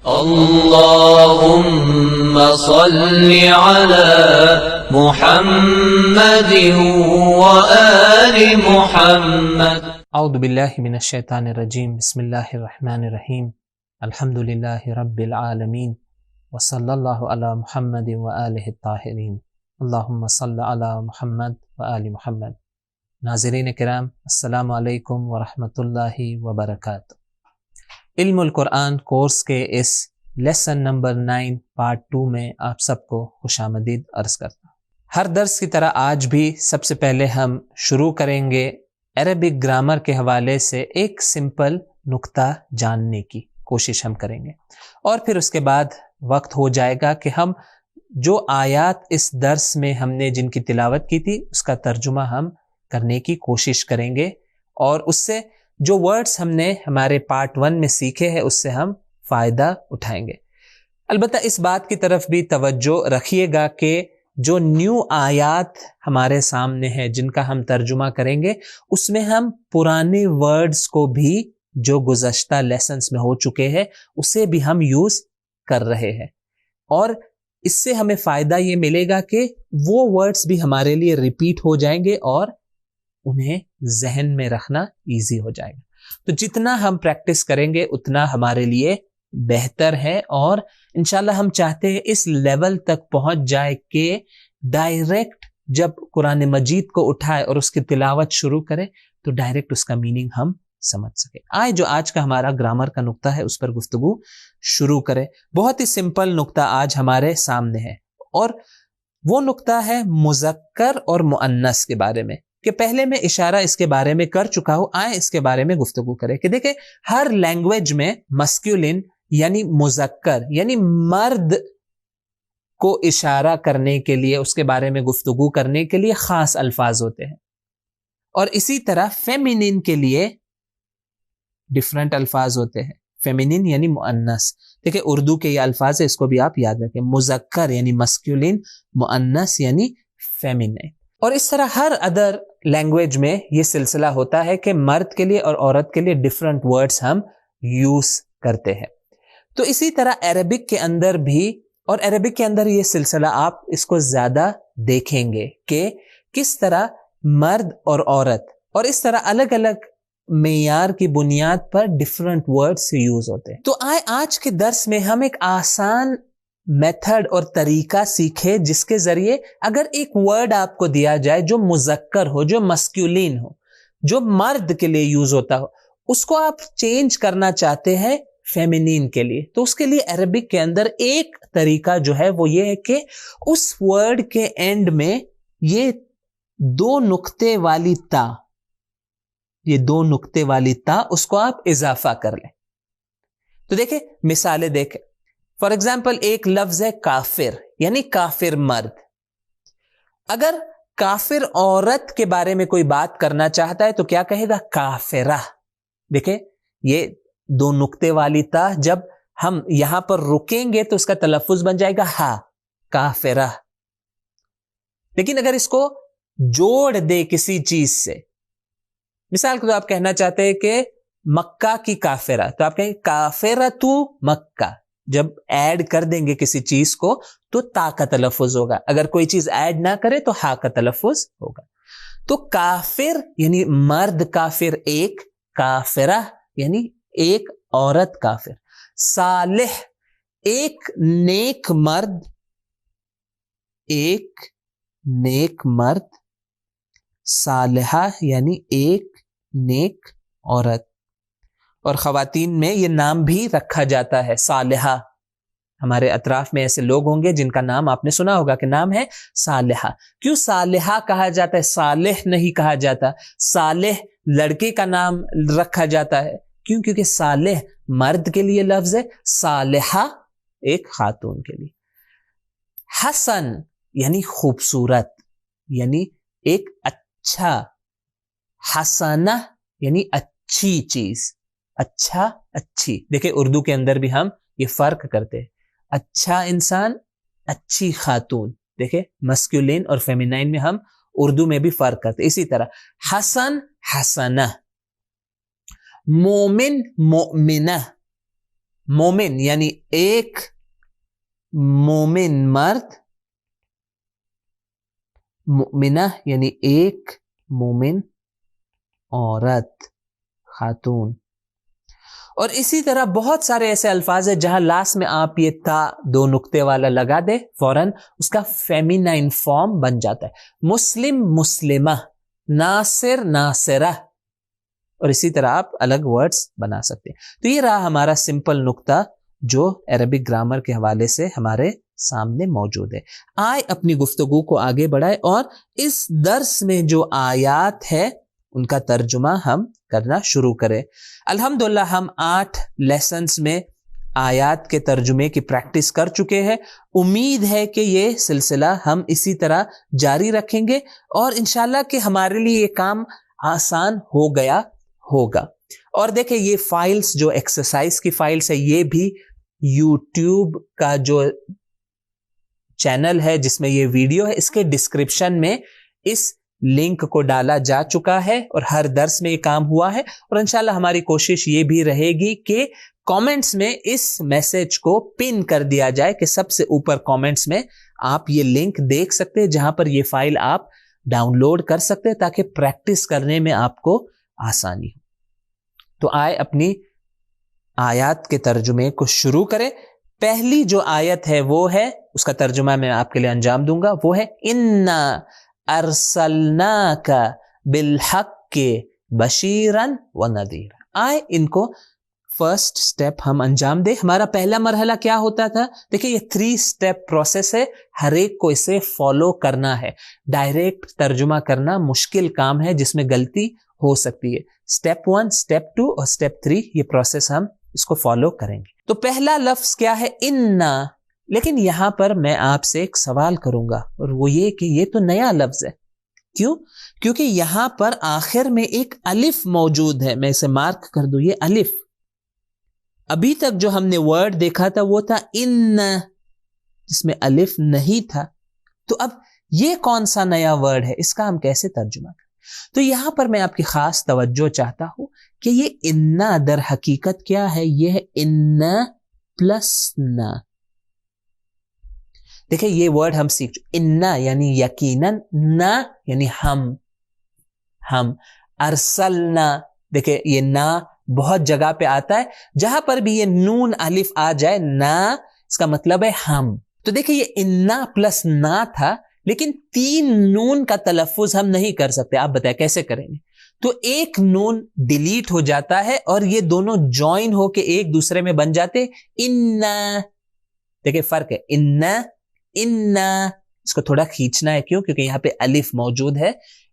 اللهم صل على محمد وآل محمد. اعوذ باللہ من الشیطان الرجیم. بسم اللہ الرحمن الرحیم. الحمد للہ رب العالمین وصلی اللہ علی محمد وآلہ الطاہرین. اللہم صل علی محمد وآل محمد. ناظرین کرام، السلام علیکم ورحمۃ اللہ وبرکاتہ. علم القرآن کورس کے اس لیسن نمبر 9 پارٹ 2 میں آپ سب کو خوش آمدید عرض کرتا ہوں. ہر درس کی طرح آج بھی سب سے پہلے ہم شروع کریں گے عربک گرامر کے حوالے سے ایک سمپل نقطہ جاننے کی کوشش ہم کریں گے، اور پھر اس کے بعد وقت ہو جائے گا کہ ہم جو آیات اس درس میں ہم نے جن کی تلاوت کی تھی اس کا ترجمہ ہم کرنے کی کوشش کریں گے، اور اس سے جو ورڈز ہم نے ہمارے پارٹ 1 میں سیکھے ہیں اس سے ہم فائدہ اٹھائیں گے. البتہ اس بات کی طرف بھی توجہ رکھیے گا کہ جو نیو آیات ہمارے سامنے ہیں جن کا ہم ترجمہ کریں گے اس میں ہم پرانے ورڈز کو بھی جو گزشتہ لیسنز میں ہو چکے ہیں اسے بھی ہم یوز کر رہے ہیں، اور اس سے ہمیں فائدہ یہ ملے گا کہ وہ ورڈز بھی ہمارے لیے ریپیٹ ہو جائیں گے اور انہیں ذہن میں رکھنا ایزی ہو جائے گا. تو جتنا ہم پریکٹس کریں گے اتنا ہمارے لیے بہتر ہے، اور انشاءاللہ ہم چاہتے ہیں اس لیول تک پہنچ جائے کہ ڈائریکٹ جب قرآن مجید کو اٹھائے اور اس کی تلاوت شروع کرے تو ڈائریکٹ اس کا میننگ ہم سمجھ سکے. آئے جو آج کا ہمارا گرامر کا نقطہ ہے اس پر گفتگو شروع کرے. بہت ہی سمپل نقطہ آج ہمارے سامنے ہے، اور وہ نقطہ ہے مذکر اور مؤنث کے بارے میں، کہ پہلے میں اشارہ اس کے بارے میں کر چکا ہوں. آئے اس کے بارے میں گفتگو کرے کہ دیکھیں ہر لینگویج میں مسکولن یعنی مذکر یعنی مرد کو اشارہ کرنے کے لیے، اس کے بارے میں گفتگو کرنے کے لیے خاص الفاظ ہوتے ہیں، اور اسی طرح فیمینین کے لیے ڈفرنٹ الفاظ ہوتے ہیں. فیمینین یعنی مؤنث. دیکھیں اردو کے یہ الفاظ ہیں، اس کو بھی آپ یاد رکھیں. مذکر یعنی مسکولن، مؤنث یعنی فیمینین. اور اس طرح ہر ادر لینگویج میں یہ سلسلہ ہوتا ہے کہ مرد کے لیے اور عورت کے لیے ڈفرنٹ ورڈز ہم یوز کرتے ہیں. تو اسی طرح عربک کے اندر بھی، اور عربک کے اندر یہ سلسلہ آپ اس کو زیادہ دیکھیں گے کہ کس طرح مرد اور عورت اور اس طرح الگ الگ معیار کی بنیاد پر ڈفرنٹ ورڈز یوز ہوتے ہیں. تو آج کے درس میں ہم ایک آسان میتھڈ اور طریقہ سیکھے جس کے ذریعے اگر ایک ورڈ آپ کو دیا جائے جو مذکر ہو، جو مسکولین ہو، جو مرد کے لیے یوز ہوتا ہو، اس کو آپ چینج کرنا چاہتے ہیں فیمینین کے لیے، تو اس کے لیے عربک کے اندر ایک طریقہ جو ہے وہ یہ ہے کہ اس ورڈ کے اینڈ میں یہ دو نقطے والی تا اس کو آپ اضافہ کر لیں. تو دیکھیں مثالیں دیکھیں. فار ایگزامپل ایک لفظ ہے کافر، یعنی کافر مرد. اگر کافر عورت کے بارے میں کوئی بات کرنا چاہتا ہے تو کیا کہے گا؟ کافرہ. دیکھیں یہ دو نقطے والی تا جب ہم یہاں پر رکیں گے تو اس کا تلفظ بن جائے گا ہا، کافرہ. لیکن اگر اس کو جوڑ دے کسی چیز سے، مثال کے طور آپ کہنا چاہتے ہیں کہ مکہ کی کافرہ، تو آپ کہیں کافرہ تو مکہ. جب ایڈ کر دیں گے کسی چیز کو تو تا کا تلفظ ہوگا، اگر کوئی چیز ایڈ نہ کرے تو ہا کا تلفظ ہوگا. تو کافر یعنی مرد کافر ایک، کافرہ یعنی ایک عورت کافر. صالح ایک نیک مرد، ایک نیک مرد. صالحہ یعنی ایک نیک عورت. اور خواتین میں یہ نام بھی رکھا جاتا ہے صالحہ. ہمارے اطراف میں ایسے لوگ ہوں گے جن کا نام آپ نے سنا ہوگا کہ نام ہے صالحہ. کیوں صالحہ کہا جاتا ہے، صالح نہیں کہا جاتا؟ صالح لڑکے کا نام رکھا جاتا ہے. کیوں؟ کیونکہ صالح مرد کے لیے لفظ ہے، صالحہ ایک خاتون کے لیے. حسن یعنی خوبصورت، یعنی ایک اچھا. حسنہ یعنی اچھی چیز، اچھا اچھی. دیکھیں اردو کے اندر بھی ہم یہ فرق کرتے ہیں، اچھا انسان، اچھی خاتون. دیکھیں مسکولین اور فیمینائن میں ہم اردو میں بھی فرق کرتے. اسی طرح حسن حسنہ، مومن مؤمنہ. مومن یعنی ایک مومن مرد, مؤمنہ یعنی ایک مومن عورت, خاتون. اور اسی طرح بہت سارے ایسے الفاظ ہیں جہاں لاسٹ میں آپ یہ تا 2 نقطے والا لگا دے, فوراً اس کا فیمینائن فارم بن جاتا ہے. مسلم مسلمہ, ناصر ناصرہ, اور اسی طرح آپ الگ ورڈز بنا سکتے ہیں. تو یہ رہا ہمارا سمپل نقطہ جو عربک گرامر کے حوالے سے ہمارے سامنے موجود ہے. آئے اپنی گفتگو کو آگے بڑھائے اور اس درس میں جو آیات ہے ان کا ترجمہ ہم کرنا شروع کریں. الحمدللہ ہم 8 لیسنز میں آیات کے ترجمے کی پریکٹس کر چکے ہیں. امید ہے کہ یہ سلسلہ ہم اسی طرح جاری رکھیں گے اور انشاءاللہ کہ ہمارے لیے یہ کام آسان ہو گیا ہوگا. اور دیکھیں یہ فائلز جو ایکسرسائز کی فائلز ہے یہ بھی یوٹیوب کا جو چینل ہے جس میں یہ ویڈیو ہے اس کے ڈسکرپشن میں اس لنک کو ڈالا جا چکا ہے اور ہر درس میں یہ کام ہوا ہے. اور انشاءاللہ ہماری کوشش یہ بھی رہے گی کہ کامنٹس میں اس میسج کو پن کر دیا جائے کہ سب سے اوپر کامنٹس میں آپ یہ لنک دیکھ سکتے ہیں جہاں پر یہ فائل آپ ڈاؤن لوڈ کر سکتے ہیں تاکہ پریکٹس کرنے میں آپ کو آسانی ہو. تو آئے اپنی آیات کے ترجمے کو شروع کریں. پہلی جو آیت ہے وہ ہے, اس کا ترجمہ میں آپ کے لیے انجام دوں گا, وہ ہے اِنَّا ارسلناک بالحق بشیرا ونذیرا. آئے ان کو فرسٹ سٹیپ ہم انجام دیں. ہمارا پہلا مرحلہ کیا ہوتا تھا؟ دیکھیں یہ 3 سٹیپ پروسیس ہے, ہر ایک کو اسے فالو کرنا ہے. ڈائریکٹ ترجمہ کرنا مشکل کام ہے جس میں غلطی ہو سکتی ہے. سٹیپ 1, سٹیپ 2 اور سٹیپ 3 یہ پروسیس ہم اس کو فالو کریں گے. تو پہلا لفظ کیا ہے؟ اِنَّا. لیکن یہاں پر میں آپ سے ایک سوال کروں گا اور وہ یہ کہ یہ تو نیا لفظ ہے. کیوں؟ کیونکہ یہاں پر آخر میں ایک الف موجود ہے. میں اسے مارک کر دوں, یہ الف. ابھی تک جو ہم نے ورڈ دیکھا تھا وہ تھا ان, جس میں الف نہیں تھا. تو اب یہ کون سا نیا ورڈ ہے, اس کا ہم کیسے ترجمہ کریں؟ تو یہاں پر میں آپ کی خاص توجہ چاہتا ہوں کہ یہ انا در حقیقت کیا ہے؟ یہ ہے انا پلس نا. دیکھیں یہ ورڈ ہم سیکھ چکے. انا یعنی یقیناً, نا یعنی ہم. ارسلنا, دیکھیں یہ نا بہت جگہ پہ آتا ہے, جہاں پر بھی یہ نون الف آ جائے نا اس کا مطلب ہے ہم. تو دیکھیں یہ انا پلس نا تھا, لیکن 3 نون کا تلفظ ہم نہیں کر سکتے. آپ بتائیں کیسے کریں گے؟ تو ایک نون ڈیلیٹ ہو جاتا ہے اور یہ دونوں جوائن ہو کے ایک دوسرے میں بن جاتے انا. دیکھیں فرق ہے, انا اس کو تھوڑا کھینچنا ہے. کیوں؟ کیونکہ یہاں پہ الف موجود ہے.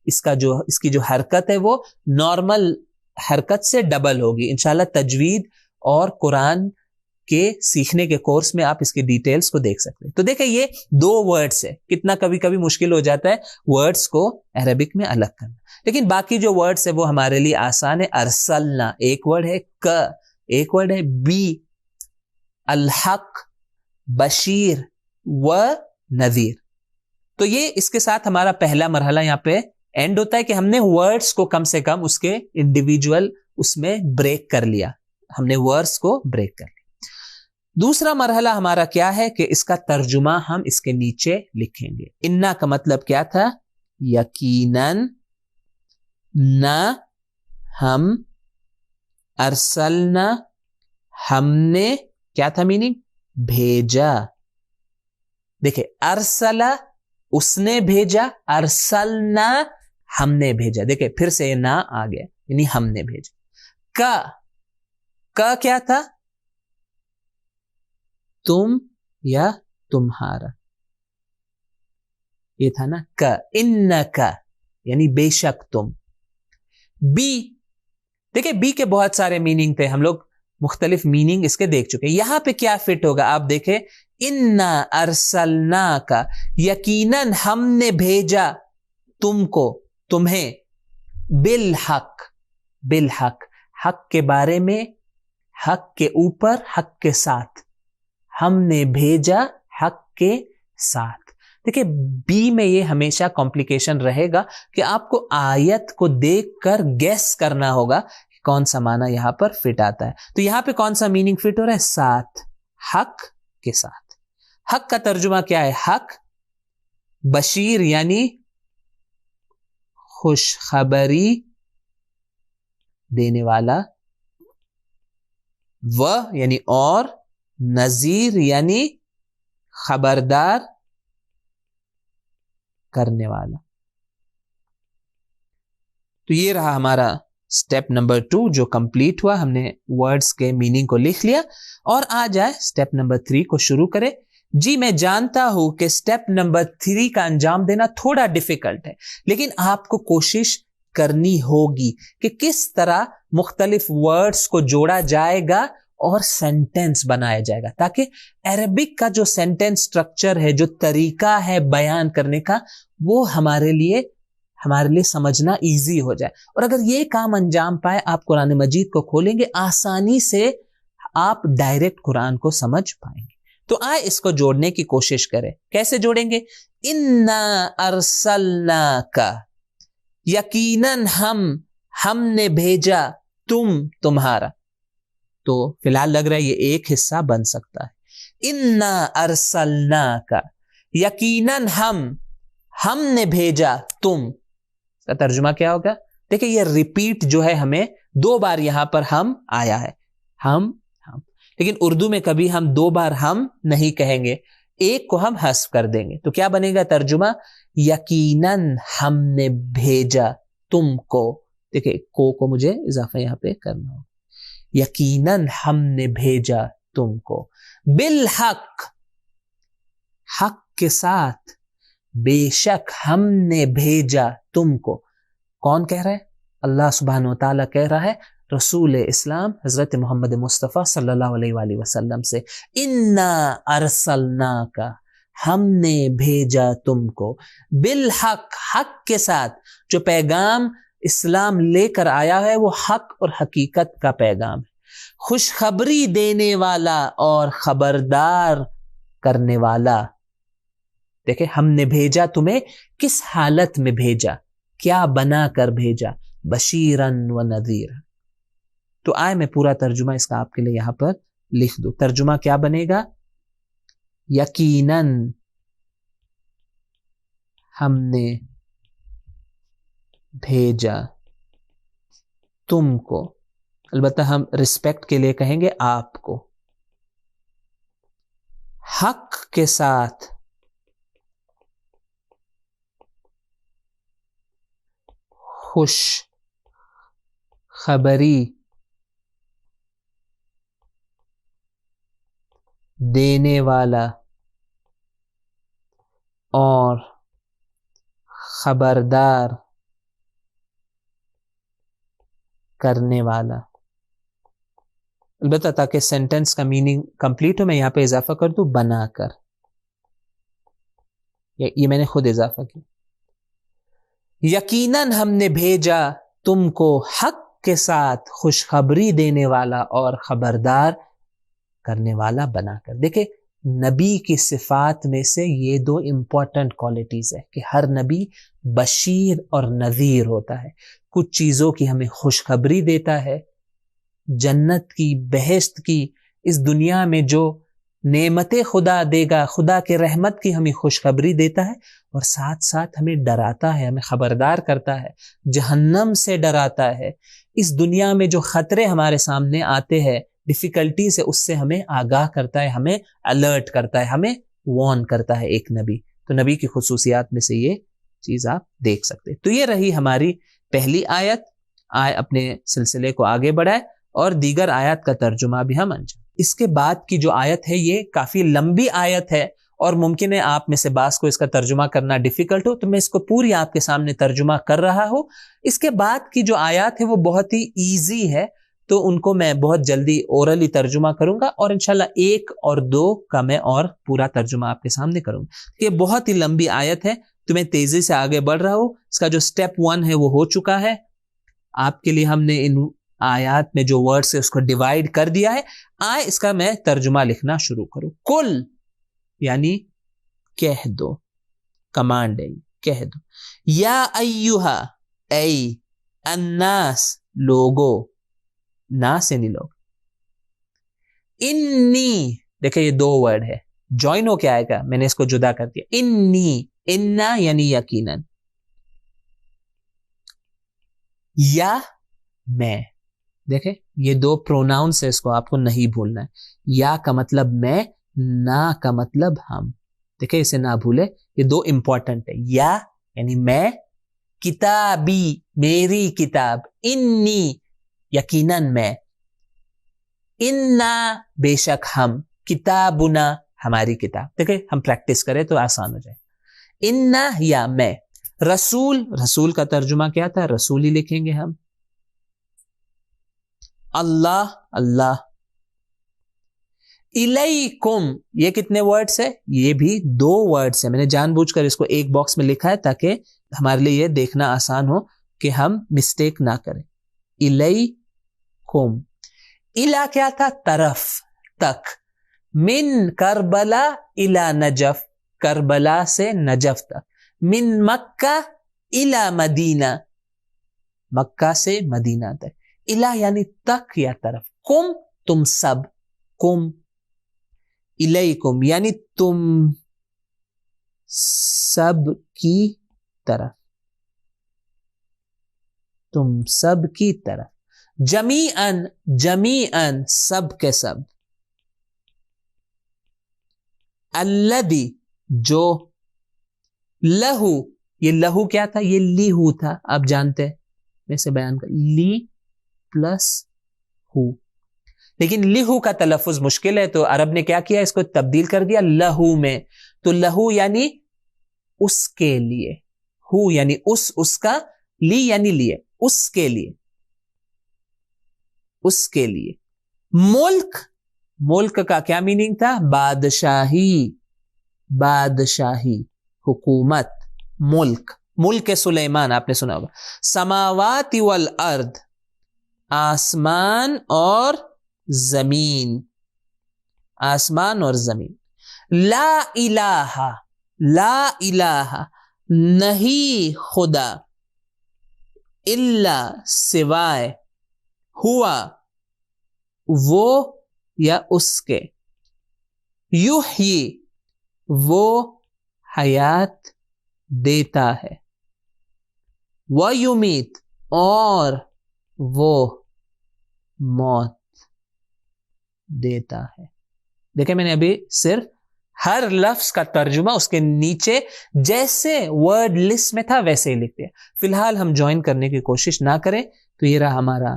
اس کی جو حرکت ہے وہ نارمل حرکت سے ڈبل ہوگی. انشاءاللہ تجوید اور قرآن کے سیکھنے کے کورس میں آپ اس کی ڈیٹیلز کو دیکھ سکتے ہیں. تو دیکھیں یہ 2 ورڈز ہے. کتنا کبھی کبھی مشکل ہو جاتا ہے ورڈز کو عربک میں الگ کرنا, لیکن باقی جو ورڈز ہے وہ ہمارے لیے آسان ہے. ارسلنا ایک ورڈ ہے, ک ایک ورڈ ہے, بی, الحق, بشیر و نذیر. تو یہ اس کے ساتھ ہمارا پہلا مرحلہ یہاں پہ اینڈ ہوتا ہے کہ ہم نے ورڈز کو کم سے کم اس کے انڈیویجول اس میں بریک کر لیا. ہم نے ورڈز کو بریک کر لیا. دوسرا مرحلہ ہمارا کیا ہے کہ اس کا ترجمہ ہم اس کے نیچے لکھیں گے. انا کا مطلب کیا تھا؟ یقیناً, نہ ہم, ارسلنا ہم نے, کیا تھا میننگ؟ بھیجا. دیکھیں ارسلا اس نے بھیجا, ارسلنا ہم نے بھیجا. دیکھیں پھر سے یہ نہ آ گیا یعنی ہم نے بھیجا. کا کیا تھا؟ تم یا تمہارا, یہ تھا نا کا. انکا یعنی بے شک تم. بی, دیکھیں بی کے بہت سارے میننگ تھے, ہم لوگ مختلف میننگ اس کے دیکھ چکے. یہاں پہ کیا فٹ ہوگا آپ دیکھیں, انا ارسلناک, یقیناً ہم نے بھیجا تم کو, تمہیں, بالحق, حق کے بارے میں, حق کے اوپر, حق کے ساتھ. ہم نے بھیجا حق کے ساتھ. دیکھیں بی میں یہ ہمیشہ کمپلیکیشن رہے گا کہ آپ کو آیت کو دیکھ کر گیس کرنا ہوگا کون سا معنی یہاں پر فٹ آتا ہے. تو یہاں پہ کون سا میننگ فٹ ہو رہا ہے؟ ساتھ، حق کے ساتھ. حق کا ترجمہ کیا ہے؟ حق. بشیر یعنی خوشخبری دینے والا، و یعنی اور، نذیر یعنی خبردار کرنے والا. تو یہ رہا ہمارا اسٹیپ نمبر 2 جو کمپلیٹ ہوا. ہم نے ورڈز کے میننگ کو لکھ لیا اور آ جائے اسٹیپ نمبر 3 کو شروع کرے. جی میں جانتا ہوں کہ اسٹیپ نمبر 3 کا انجام دینا تھوڑا ڈیفیکلٹ ہے، لیکن آپ کو کوشش کرنی ہوگی کہ کس طرح مختلف ورڈز کو جوڑا جائے گا اور سینٹینس بنایا جائے گا، تاکہ عربک کا جو سینٹینس سٹرکچر ہے، جو طریقہ ہے بیان کرنے کا، وہ ہمارے لیے سمجھنا ایزی ہو جائے. اور اگر یہ کام انجام پائے، آپ قرآن مجید کو کھولیں گے، آسانی سے آپ ڈائریکٹ قرآن کو سمجھ پائیں گے. تو آئے اس کو جوڑنے کی کوشش کریں. کیسے جوڑیں گے؟ انا ارسلناک، یقیناً ہم نے بھیجا تمہارا. تو فی الحال لگ رہا ہے یہ ایک حصہ بن سکتا ہے. انا ارسلناک، یقیناً ہم نے بھیجا تم. اس کا ترجمہ کیا ہوگا؟ دیکھیں یہ ریپیٹ جو ہے ہمیں 2 بار یہاں پر ہم آیا ہے، ہم. لیکن اردو میں کبھی ہم 2 بار ہم نہیں کہیں گے، ایک کو ہم حذف کر دیں گے. تو کیا بنے گا ترجمہ؟ یقیناً ہم نے بھیجا تم کو. دیکھیں کو مجھے اضافہ یہاں پہ کرنا ہوگا. یقیناً ہم نے بھیجا تم کو، بالحق، حق کے ساتھ، بے شک ہم نے بھیجا تم کو. کون کہہ رہا ہے؟ اللہ سبحانہ و تعالیٰ کہہ رہا ہے رسول اسلام حضرت محمد مصطفیٰ صلی اللہ علیہ وآلہ وسلم سے. انا ارسلناک، ہم نے بھیجا تم کو، بالحق، حق کے ساتھ. جو پیغام اسلام لے کر آیا ہے وہ حق اور حقیقت کا پیغام ہے، خوشخبری دینے والا اور خبردار کرنے والا. دیکھیں ہم نے بھیجا تمہیں، کس حالت میں بھیجا، کیا بنا کر بھیجا؟ بشیرن و نذیر. تو آئے میں پورا ترجمہ اس کا آپ کے لیے یہاں پر لکھ دوں. ترجمہ کیا بنے گا؟ یقیناً ہم نے بھیجا تم کو، البتہ ہم رسپیکٹ کے لیے کہیں گے آپ کو، حق کے ساتھ، خوش خبری دینے والا اور خبردار کرنے والا. البتہ تاکہ سینٹینس کا میننگ کمپلیٹ ہو میں یہاں پہ اضافہ کر دوں بنا کر. یہ میں نے خود اضافہ کیا. یقیناً ہم نے بھیجا تم کو حق کے ساتھ خوشخبری دینے والا اور خبردار کرنے والا بنا کر. دیکھیں نبی کی صفات میں سے یہ 2 امپورٹنٹ کوالٹیز ہے کہ ہر نبی بشیر اور نذیر ہوتا ہے. کچھ چیزوں کی ہمیں خوشخبری دیتا ہے، جنت کی، بہشت کی، اس دنیا میں جو نعمت خدا دے گا، خدا کے رحمت کی ہمیں خوشخبری دیتا ہے، اور ساتھ ساتھ ہمیں ڈراتا ہے، ہمیں خبردار کرتا ہے، جہنم سے ڈراتا ہے. اس دنیا میں جو خطرے ہمارے سامنے آتے ہیں، ڈیفیکلٹی سے، اس سے ہمیں آگاہ کرتا ہے، ہمیں الرٹ کرتا ہے، ہمیں وارن کرتا ہے ایک نبی. تو نبی کی خصوصیات میں سے یہ چیز آپ دیکھ سکتے. تو یہ رہی ہماری پہلی آیت. آئے اپنے سلسلے کو آگے بڑھائے اور دیگر آیت کا ترجمہ بھی ہم انجام. اس کے بعد کی جو آیت ہے یہ کافی لمبی آیت ہے اور ممکن ہے آپ میں سے بعض کو اس کا ترجمہ کرنا ڈیفیکلٹ ہو، تو میں اس کو پوری آپ کے سامنے ترجمہ کر رہا ہوں. اس کے بعد کی جو آیات ہے وہ بہت ہی ایزی ہے، تو ان کو میں بہت جلدی اورلی ترجمہ کروں گا، اور انشاءاللہ 1 اور 2 کا میں اور پورا ترجمہ آپ کے سامنے کروں گا. یہ بہت ہی لمبی آیت ہے تو میں تیزی سے آگے بڑھ رہا ہوں. اس کا جو سٹیپ 1 ہے وہ ہو چکا ہے. آپ کے لیے ہم نے ان آیات میں جو ورڈز ہے اس کو ڈیوائیڈ کر دیا ہے. آئے اس کا میں ترجمہ لکھنا شروع کروں. کل یعنی کہہ دو، کمانڈ ہے، کہہ دو. یا ایہا، اے، الناس، لوگو، نا سے نہیں لوگ. انی دیکھیں یہ دو ورڈ ہے, جوائن ہو کے آئے گا, میں نے اس کو جدا کر دیا. انی, انا یعنی یقیناً, یا میں. دیکھیں یہ دو پروناؤنس ہے, اس کو آپ کو نہیں بھولنا ہے. یا کا مطلب میں, نا کا مطلب ہم. دیکھیں اسے نہ بھولے, یہ دو امپورٹنٹ ہے. یا یعنی میں, کتابی میری کتاب, انی یقیناً میں, انا بے شک ہم, کتابنا ہماری کتاب. دیکھیں ہم پریکٹس کریں تو آسان ہو جائے. انا یا میں. رسول, رسول کا ترجمہ کیا تھا؟ رسول ہی لکھیں گے ہم. اللہ, اللہ. الیکم, یہ کتنے ورڈز ہے؟ یہ بھی دو ورڈز ہیں. میں نے جان بوجھ کر اس کو ایک باکس میں لکھا ہے تاکہ ہمارے لیے یہ دیکھنا آسان ہو کہ ہم مسٹیک نہ کریں. الیکم. الا کیا تھا؟ طرف, تک. من کربلا الی نجف, کربلا سے نجف تک. من مکہ الی مدینہ, مکہ سے مدینہ تک. الا یعنی تک یا طرف. کم تم سب, کم. الیکم یعنی تم سب کی طرف, تم سب کی طرف. جمیعاً, جمیعاً سب کے سب. الذی جو. لہو, یہ لہو کیا تھا؟ یہ لیہو تھا, آپ جانتے ہیں, میں سے بیان کر. لی پلس ہو, لیکن لیہو کا تلفظ مشکل ہے تو عرب نے کیا کیا, اس کو تبدیل کر دیا لہو میں. تو لہو یعنی اس کے لیے, ہو یعنی اس کا, لی یعنی لیے, اس کے لیے, اس کے لیے. ملک, ملک کا کیا میننگ تھا؟ بادشاہی, بادشاہی, حکومت. ملک, ملک سلیمان آپ نے سنا ہوگا. سماوات والارض, آسمان اور زمین, آسمان اور زمین. لا الہ, لا الہ نہیں خدا, الا سوائے, ہوا وہ یا اس کے, یحیی وہ حیات دیتا ہے, ویمیت اور وہ موت دیتا ہے. دیکھیں میں نے ابھی صرف ہر لفظ کا ترجمہ اس کے نیچے جیسے ورڈ لسٹ میں تھا ویسے ہی لکھ دیا. فی الحال ہم جوائن کرنے کی کوشش نہ کریں. تو یہ رہا ہمارا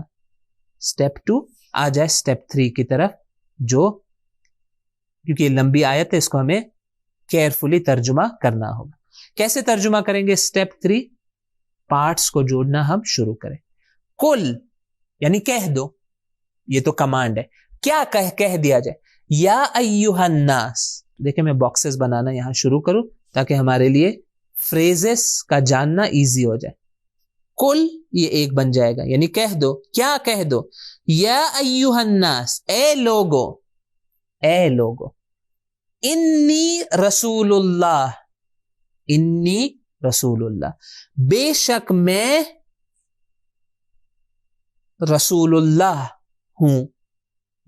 سٹیپ 2. آ جائے سٹیپ 3 کی طرف, جو کیونکہ یہ لمبی آیت ہے اس کو ہمیں کیئرفلی ترجمہ کرنا ہوگا. کیسے ترجمہ کریں گے سٹیپ 3؟ پارٹس کو جوڑنا ہم شروع کریں. کل یعنی کہہ دو, یہ تو کمانڈ ہے. کیا کہہ دیا جائے؟ یا ایھا الناس. دیکھیں میں باکسز بنانا یہاں شروع کروں تاکہ ہمارے لیے فریزز کا جاننا ایزی ہو جائے. کل یہ ایک بن جائے گا, یعنی کہہ دو. کیا کہہ دو؟ یا ایھا الناس, اے لوگو, اے لوگو. انی رسول اللہ, انی رسول اللہ, بے شک میں رسول اللہ ہوں,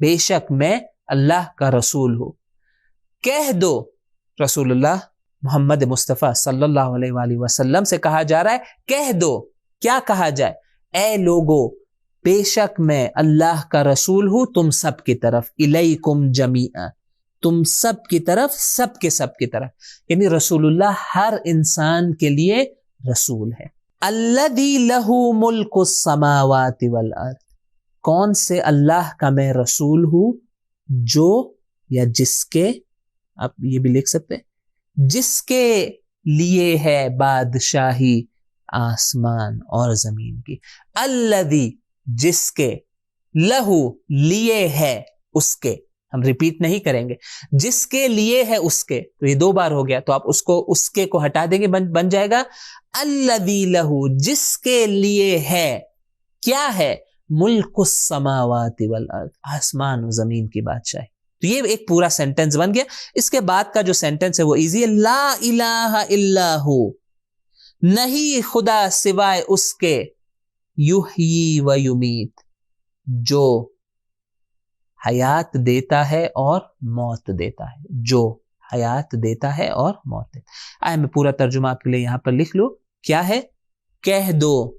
بے شک میں اللہ کا رسول ہوں. کہہ دو, رسول اللہ محمد مصطفیٰ صلی اللہ علیہ وآلہ وسلم سے کہا جا رہا ہے کہہ دو. کیا کہا جائے؟ اے لوگو, بے شک میں اللہ کا رسول ہوں تم سب کی طرف. الیکم جمیعا, تم سب کی طرف, سب کے سب کی طرف, یعنی رسول اللہ ہر انسان کے لیے رسول ہے. الذی لہ ملک السماوات والارض, کون سے اللہ کا میں رسول ہوں جو یا جس کے, آپ یہ بھی لکھ سکتے ہیں, جس کے لیے ہے بادشاہی آسمان اور زمین کی. الذی جس کے, لہو لیے ہے اس کے, ہم ریپیٹ نہیں کریں گے, جس کے لیے ہے اس کے, تو یہ 2 بار ہو گیا, تو آپ اس کے کو ہٹا دیں گے, بن جائے گا الذی لہو, جس کے لیے ہے. کیا ہے؟ ملک السماوات والارض, آسمان و زمین کی بادشاہی. تو یہ ایک پورا سینٹنس بن گیا. اس کے بعد کا جو سینٹنس ہے وہ ایزی ہے. لا الہ الا ہو, نہیں خدا سوائے اس کے, یحیی و یمیت, جو حیات دیتا ہے اور موت دیتا ہے، جو حیات دیتا ہے اور موت دیتا ہے۔ آئے میں پورا ترجمہ آپ کے لیے یہاں پر لکھ لوں، کیا ہے؟ کہہ دو،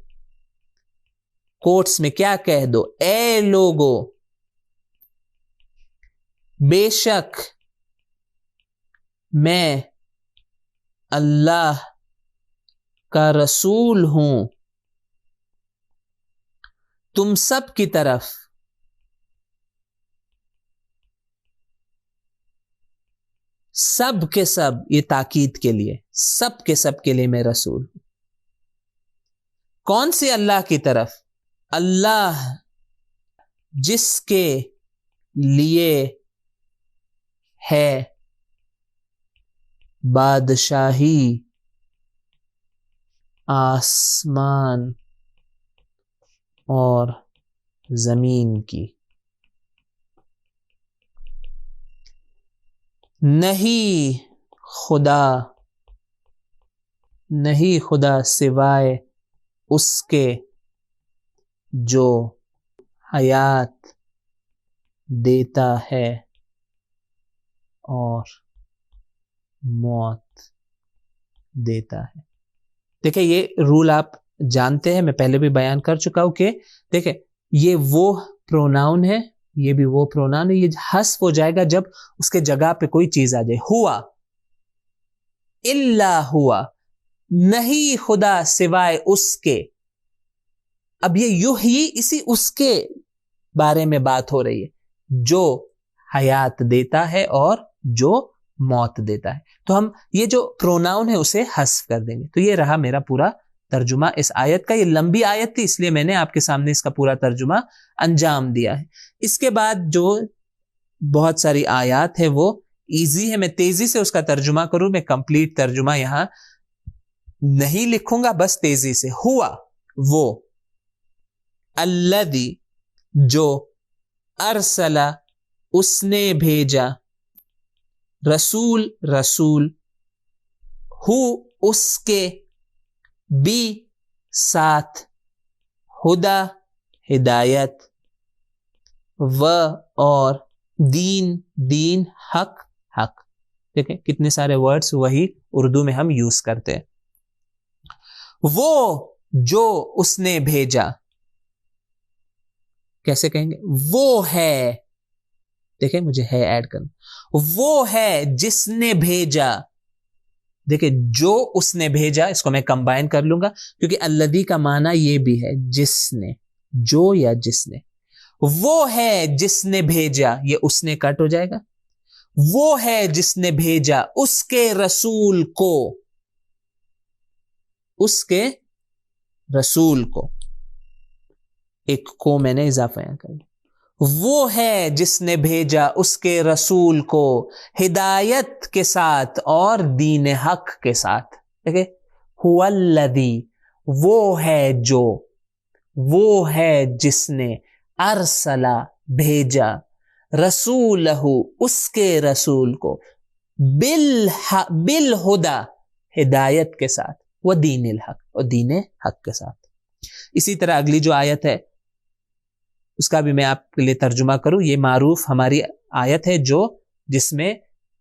کوٹس میں کیا کہہ دو؟ اے لوگو، بے شک میں اللہ کا رسول ہوں تم سب کی طرف، سب کے سب، یہ تاکید کے لیے، سب کے سب کے لیے میں رسول ہوں۔ کون سی اللہ کی طرف؟ اللہ جس کے لیے ہے بادشاہی آسمان اور زمین کی، نہیں خدا سوائے اس کے جو حیات دیتا ہے اور موت دیتا ہے۔ دیکھیں یہ رول آپ جانتے ہیں، میں پہلے بھی بیان کر چکا ہوں کہ دیکھیں یہ وہ پروناؤن ہے، یہ بھی وہ پروناؤن ہے، یہ حذف ہو جائے گا جب اس کے جگہ پہ کوئی چیز آ جائے۔ ہوا، الا ہوا، نہیں خدا سوائے اس کے۔ اب یہ یحیی اسی اس کے بارے میں بات ہو رہی ہے جو حیات دیتا ہے اور جو موت دیتا ہے۔ تو ہم یہ جو پروناؤن ہے اسے حذف کر دیں گے۔ تو یہ رہا میرا پورا ترجمہ اس آیت کا۔ یہ لمبی آیت تھی اس لیے میں نے آپ کے سامنے اس کا پورا ترجمہ انجام دیا ہے۔ اس کے بعد جو بہت ساری آیات ہے وہ ایزی ہے، میں تیزی سے اس کا ترجمہ کروں، میں کمپلیٹ ترجمہ یہاں نہیں لکھوں گا، بس تیزی سے۔ ہوا وہ، الذی جو، ارسل اس نے بھیجا، رسول ہو اس کے، بھی ساتھ، ہدا ہدایت، و اور، دین حق۔ دیکھیں کتنے سارے ورڈز وہی اردو میں ہم یوز کرتے ہیں۔ وہ جو اس نے بھیجا، کیسے کہیں گے؟ وہ ہے، دیکھیں مجھے ہے ایڈ کرنا، وہ ہے جس نے بھیجا۔ دیکھیں جو اس نے بھیجا، اس کو میں کمبائن کر لوں گا کیونکہ الذی کا معنی یہ بھی ہے جس نے، جو یا جس نے۔ وہ ہے جس نے بھیجا، یہ اس نے کٹ ہو جائے گا۔ وہ ہے جس نے بھیجا اس کے رسول کو، اس کے رسول کو، ایک کو میں نے اضافہ یہاں کر دیا۔ وہ ہے جس نے بھیجا اس کے رسول کو ہدایت کے ساتھ اور دین حق کے ساتھ۔ دیکھیں هو الذی، وہ ہے جو، وہ ہے جس نے، ارسلا بھیجا، رسولہ اس کے رسول کو، بالہدا ہدایت کے ساتھ، وہ دین الحق اور دین حق کے ساتھ۔ اسی طرح اگلی جو آیت ہے اس کا بھی میں آپ کے لیے ترجمہ کروں۔ یہ معروف ہماری آیت ہے جو جس میں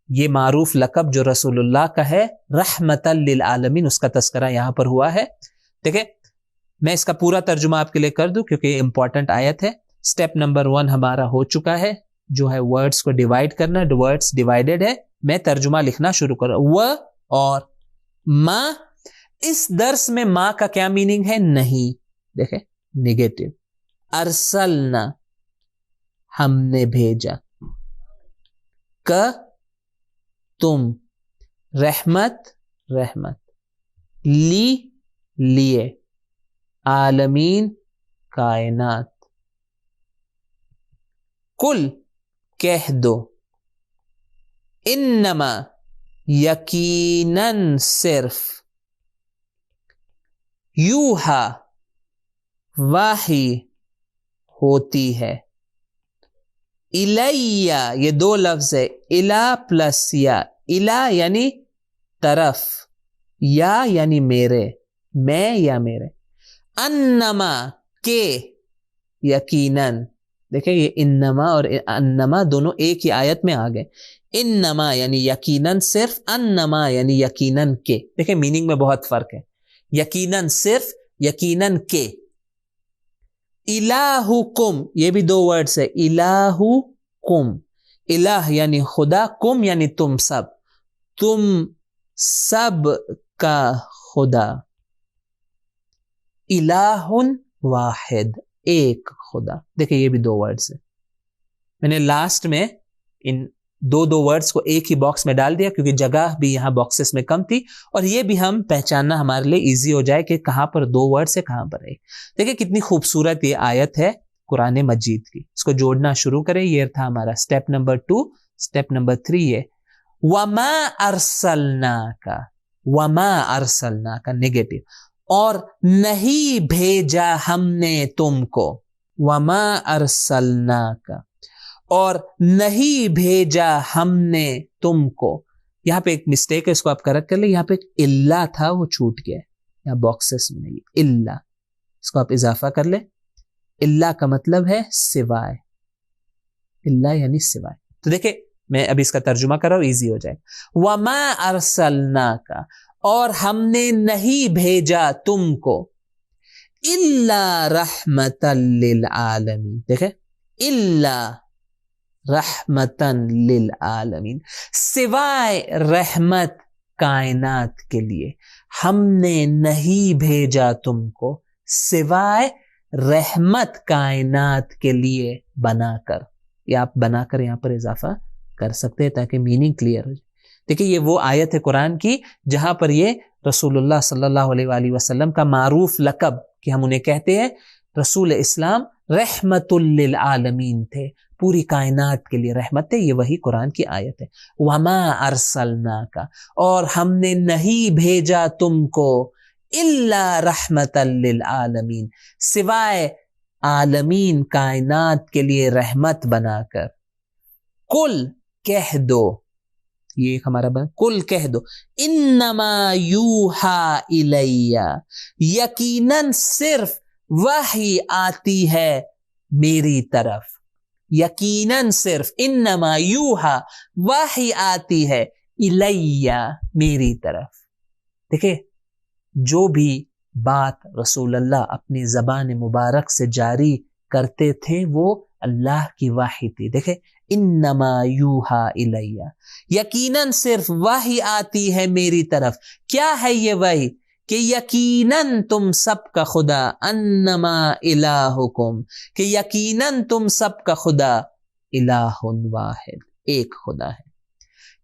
یہ معروف لقب جو رسول اللہ کا ہے، رحمتا للعالمین، اس کا تذکرہ یہاں پر ہوا ہے۔ دیکھیں میں اس کا پورا ترجمہ آپ کے لیے کر دوں کیونکہ یہ امپورٹنٹ آیت ہے۔ سٹیپ نمبر 1 ہمارا ہو چکا ہے، جو ہے ورڈز کو ڈیوائیڈ کرنا، ورڈز ڈیوائیڈڈ ہے۔ میں ترجمہ لکھنا شروع کروں۔ و اور ما، اس درس میں ما کا کیا میننگ ہے؟ نہیں، دیکھیں نیگیٹو۔ ارسلنا ہم نے بھیجا، کا تم، رحمت لی لیے، عالمین کائنات، کل کہہ دو، انما یقیناً صرف، یوہا وحی ہوتی ہے، الیہ، یہ دو لفظ ہے، الا پلس یا، الا یعنی طرف، یا یعنی میرے، میں یا میرے، انما کے یقیناً، دیکھیں یہ انما اور انما دونوں ایک ہی آیت میں آ گئے. انما یعنی یقیناً صرف، انما یعنی یقیناً کے. دیکھیں میننگ میں بہت فرق ہے. یقیناً صرف، یقیناً کے. الہکم یہ بھی دو ورڈز ہے. الہکم، الہ یعنی خدا، کم یعنی تم سب، تم سب کا خدا. الہ واحد، ایک خدا. دیکھیں یہ بھی دو ورڈز ہیں. میں نے لاسٹ میں ان دو ورڈز کو ایک ہی باکس میں ڈال دیا کیونکہ جگہ بھی یہاں باکسز میں کم تھی، اور یہ بھی ہم پہچاننا ہمارے لیے ایزی ہو جائے کہ کہاں پر دو ورڈز ہے کہاں پر ایک. دیکھیں کتنی خوبصورت یہ آیت ہے قرآن مجید کی. اس کو جوڑنا شروع کریں. یہ تھا ہمارا اسٹیپ نمبر 2. اسٹیپ نمبر 3 ہے وما ارسلناک. وما ارسلناک نیگیٹو، اور نہیں بھیجا ہم نے تم کو. وما ارسلناک، اور نہیں بھیجا ہم نے تم کو. یہاں پہ ایک مسٹیک ہے، اس کو آپ کریکٹ کر لیں. یہاں پہ ایک اللہ تھا وہ چھوٹ گیا ہے یہاں باکسز میں. نہیں اللہ، اس کو آپ اضافہ کر لیں. اللہ کا مطلب ہے سوائے. اللہ یعنی سوائے. تو دیکھیں میں ابھی اس کا ترجمہ کر رہا ہوں ایزی ہو جائے. وما ارسلناک، اور ہم نے نہیں بھیجا تم کو، الا رحمتا للعالمین. دیکھیں الا رحمتا للعالمین، سوائے رحمت کائنات کے لیے. ہم نے نہیں بھیجا تم کو سوائے رحمت کائنات کے لیے بنا کر. یا آپ بنا کر یہاں پر اضافہ کر سکتے ہیں تاکہ میننگ کلیئر ہو جائے. دیکھیں یہ وہ آیت ہے قرآن کی جہاں پر یہ رسول اللہ صلی اللہ علیہ وآلہ وسلم کا معروف لقب کہ ہم انہیں کہتے ہیں رسول اسلام رحمت للعالمین تھے، پوری کائنات کے لیے رحمت ہے. یہ وہی قرآن کی آیت ہے. وما ارسلناک، اور ہم نے نہیں بھیجا تم کو الا رحمت للعالمین، سوائے عالمین کائنات کے لیے رحمت بنا کر. کل کہہ دو، یہ ایک ہمارا بات. کل کہہ دو انما یوحا الی، یقیناً صرف وحی آتی ہے میری طرف. یقیناً صرف انما یوحا، وحی آتی ہے الی میری طرف. دیکھیں جو بھی بات رسول اللہ اپنی زبان مبارک سے جاری کرتے تھے وہ اللہ کی وحی تھی. دیکھیں انما یوحا الی، یقیناً صرف وحی آتی ہے میری طرف. کیا ہے یہ وحی؟ کہ یقیناً تم سب کا خدا، انما الہکم، کہ یقیناً تم سب کا خدا الہ واحد، ایک خدا ہے.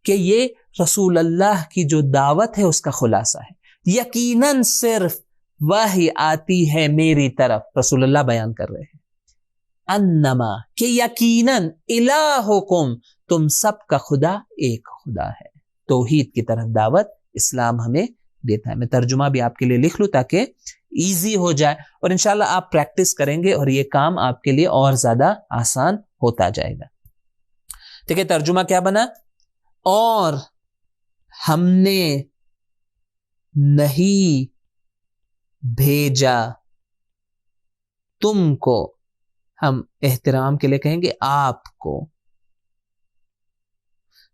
کہ یہ رسول اللہ کی جو دعوت ہے اس کا خلاصہ ہے. یقیناً صرف وحی آتی ہے میری طرف، رسول اللہ بیان کر رہے ہیں. انما کہ یقیناً الہکم، تم سب کا خدا ایک خدا ہے. توحید کی طرف دعوت اسلام ہمیں دیتا ہے. میں ترجمہ بھی آپ کے لیے لکھ لوں تاکہ ایزی ہو جائے، اور انشاءاللہ آپ پریکٹس کریں گے اور یہ کام آپ کے لیے اور زیادہ آسان ہوتا جائے گا. دیکھیں ترجمہ کیا بنا. اور ہم نے نہیں بھیجا تم کو، ہم احترام کے لیے کہیں گے آپ کو،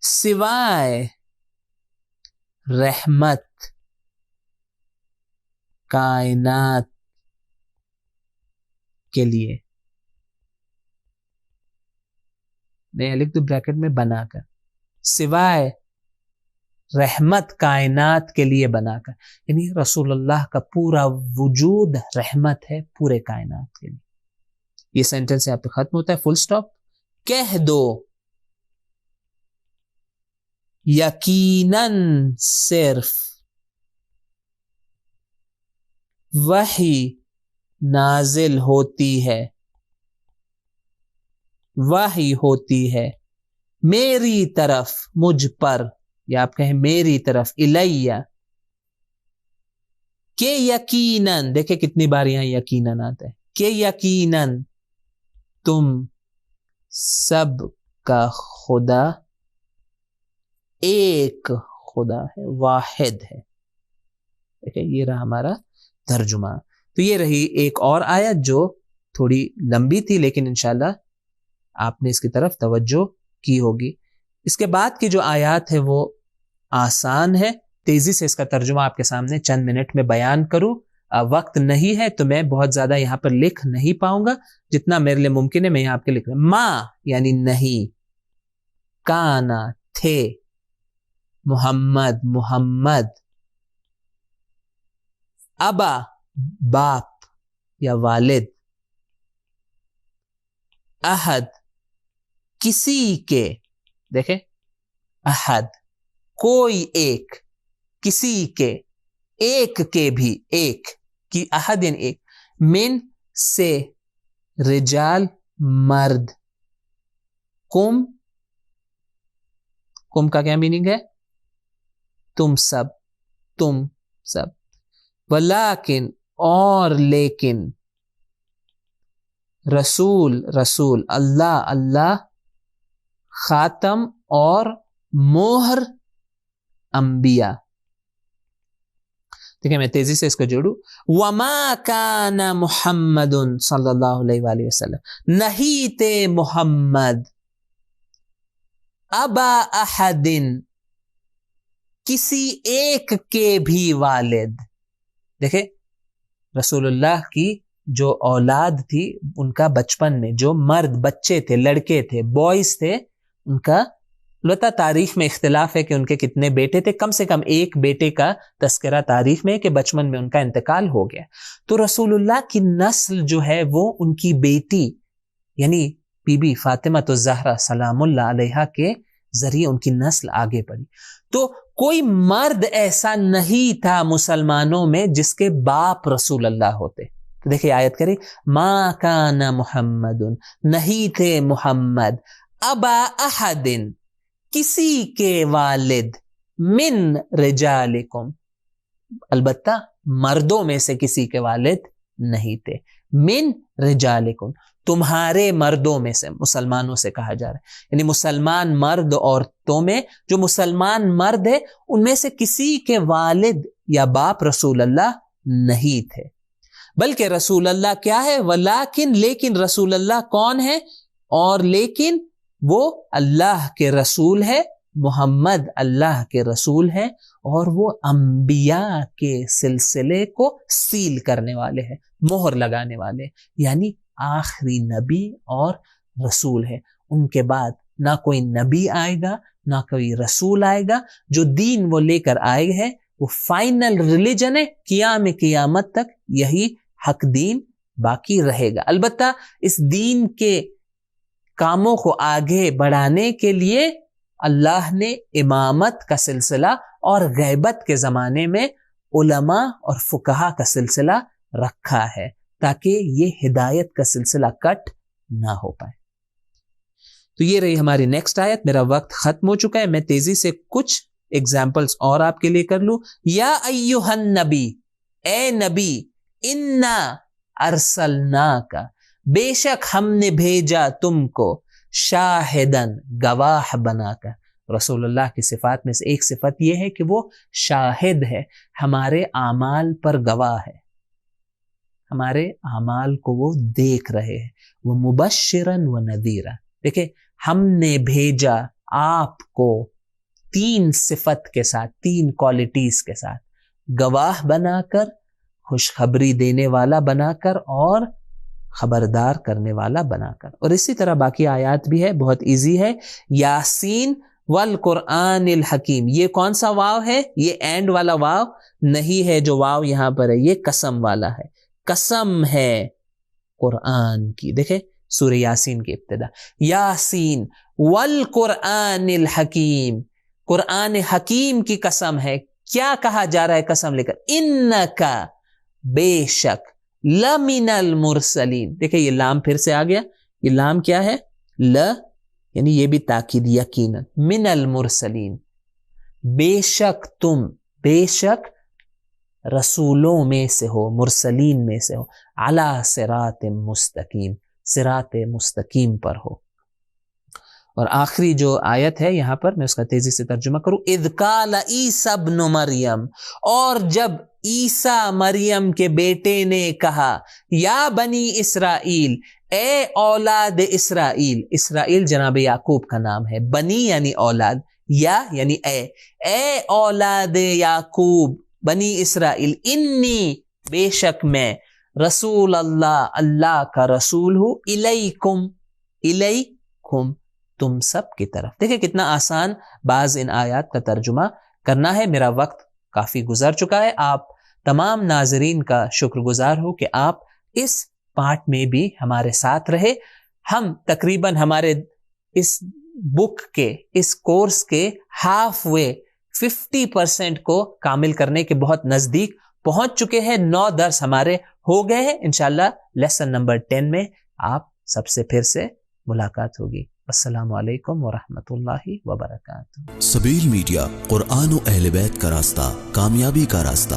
سوائے رحمت کائنات کے لیے. میں لکھ دوں بریکٹ میں بنا کر، سوائے رحمت کائنات کے لیے بنا کر. یعنی رسول اللہ کا پورا وجود رحمت ہے پورے کائنات کے لیے. یہ سینٹنس یہاں پہ ختم ہوتا ہے، فل سٹاپ. کہہ دو یقیناً صرف وحی نازل ہوتی ہے، وحی ہوتی ہے میری طرف، مجھ پر، یا آپ کہیں میری طرف، الیہ، کہ یقیناً. دیکھیں کتنی بار یہاں یقیناً آتا ہے. کہ یقیناً تم سب کا خدا ایک خدا ہے، واحد ہے. دیکھیں یہ رہا ہمارا ترجمہ. تو یہ رہی ایک اور آیت جو تھوڑی لمبی تھی لیکن انشاءاللہ آپ نے اس کی طرف توجہ کی ہوگی۔ اس کے بعد کی جو آیات ہے وہ آسان ہے، تیزی سے اس کا ترجمہ آپ کے سامنے چند منٹ میں بیان کروں، وقت نہیں ہے تو میں بہت زیادہ یہاں پر لکھ نہیں پاؤں گا، جتنا میرے لیے ممکن ہے میں یہاں آپ کے لکھ رہا ہوں۔ ما یعنی نہیں، کانا تھے، محمد محمد، ابا باپ یا والد، احد کسی کے، دیکھیں احد کوئی ایک، کسی کے، ایک کے بھی، ایک کی، احد یعنی ایک، من سے، رجال مرد، کم کا کیا میننگ ہے؟ تم سب، تم سب، ولیکن اور لیکن، رسول اللہ خاتم اور مہر انبیاء۔ دیکھیں میں تیزی سے اس کو جوڑوں، وما کان محمد صلی اللہ علیہ وآلہ وسلم، نہیں تھے محمد، ابا احد کسی ایک کے بھی والد۔ دیکھیں رسول اللہ کی جو اولاد تھی ان کا بچپن میں جو مرد بچے تھے، لڑکے تھے، بوائز تھے، ان کا البتہ تاریخ میں اختلاف ہے کہ ان کے کتنے بیٹے تھے، کم سے کم ایک بیٹے کا تذکرہ تاریخ میں ہے کہ بچپن میں ان کا انتقال ہو گیا۔ تو رسول اللہ کی نسل جو ہے وہ ان کی بیٹی یعنی بی بی فاطمہ الزہرا سلام اللہ علیہا کے ذریعے ان کی نسل آگے بڑھی۔ تو کوئی مرد ایسا نہیں تھا مسلمانوں میں جس کے باپ رسول اللہ ہوتے۔ تو دیکھیں آیت کریں، ما کان محمد، نہیں تھے محمد، ابا احد کسی کے والد، من رجالکم البتہ مردوں میں سے کسی کے والد نہیں تھے، من رجالکم تمہارے مردوں میں سے، مسلمانوں سے کہا جا رہا ہے، یعنی مسلمان مرد عورتوں میں جو مسلمان مرد ہے ان میں سے کسی کے والد یا باپ رسول اللہ نہیں تھے، بلکہ رسول اللہ کیا ہے، ولیکن لیکن رسول اللہ کون ہے، اور لیکن وہ اللہ کے رسول ہے، محمد اللہ کے رسول ہیں، اور وہ انبیاء کے سلسلے کو سیل کرنے والے ہیں، مہر لگانے والے، یعنی آخری نبی اور رسول ہے۔ ان کے بعد نہ کوئی نبی آئے گا نہ کوئی رسول آئے گا، جو دین وہ لے کر آئے ہیں وہ فائنل ریلیجن ہے، قیامت تک یہی حق دین باقی رہے گا۔ البتہ اس دین کے کاموں کو آگے بڑھانے کے لیے اللہ نے امامت کا سلسلہ اور غیبت کے زمانے میں علماء اور فقہا کا سلسلہ رکھا ہے تاکہ یہ ہدایت کا سلسلہ کٹ نہ ہو پائے۔ تو یہ رہی ہماری نیکسٹ آیت۔ میرا وقت ختم ہو چکا ہے، میں تیزی سے کچھ ایگزامپلز اور آپ کے لیے کر لوں۔ یا ایھا النبی، اے نبی، انا ارسلناک، بے شک ہم نے بھیجا تم کو، شاہدن گواہ بنا کر۔ رسول اللہ کی صفات میں سے ایک صفت یہ ہے کہ وہ شاہد ہے، ہمارے اعمال پر گواہ ہے، ہمارے اعمال کو وہ دیکھ رہے ہیں، وہ مبشرن و نذیرا۔ دیکھیں ہم نے بھیجا آپ کو تین صفت کے ساتھ، تین کوالٹیز کے ساتھ، گواہ بنا کر، خوشخبری دینے والا بنا کر، اور خبردار کرنے والا بنا کر۔ اور اسی طرح باقی آیات بھی ہے، بہت ایزی ہے۔ یاسین والقرآن الحکیم، یہ کون سا واو ہے؟ یہ اینڈ والا واو نہیں ہے جو واو یہاں پر ہے، یہ قسم والا ہے، قسم ہے قرآن کی۔ دیکھیں سورہ یاسین کی ابتدا، یاسین والقرآن الحکیم، قرآن حکیم کی قسم ہے۔ کیا کہا جا رہا ہے قسم لے کر؟ انکا، بے شک، لمن المرسلین۔ دیکھیں یہ لام پھر سے آ گیا، یہ لام کیا ہے؟ یعنی یہ بھی تاکید، یقیناً، من المرسلین، بے شک تم، بے شک رسولوں میں سے ہو، مرسلین میں سے ہو، علی صراط مستقیم، صراط مستقیم پر ہو۔ اور آخری جو آیت ہے یہاں پر میں اس کا تیزی سے ترجمہ کروں، اذ قال عیسی ابن مریم، اور جب عیسیٰ مریم کے بیٹے نے کہا، یا بنی اسرائیل، اے اولاد اسرائیل، اسرائیل جناب یعقوب کا نام ہے، بنی یعنی اولاد، یا یعنی اے اولاد یعقوب بنی اسرائیل، انی بے شک میں رسول اللہ، اللہ کا رسول ہوں، الیکم، الیکم تم سب کی طرف۔ دیکھیں کتنا آسان بعض ان آیات کا ترجمہ کرنا ہے۔ میرا وقت کافی گزر چکا ہے، آپ تمام ناظرین کا شکر گزار ہوں کہ آپ اس پارٹ میں بھی ہمارے ساتھ رہے۔ ہم تقریباً ہمارے اس بک کے، اس کورس کے ہاف وے 50% کو کامل کرنے کے بہت نزدیک پہنچ چکے ہیں۔ 9 درس ہمارے ہو گئے ہیں۔ انشاءاللہ لیسن نمبر 10 میں آپ سب سے پھر سے ملاقات ہوگی۔ السلام علیکم ورحمۃ اللہ وبرکاتہ۔ سبیل میڈیا، قرآن و اہل بیت کا راستہ، کامیابی کا راستہ۔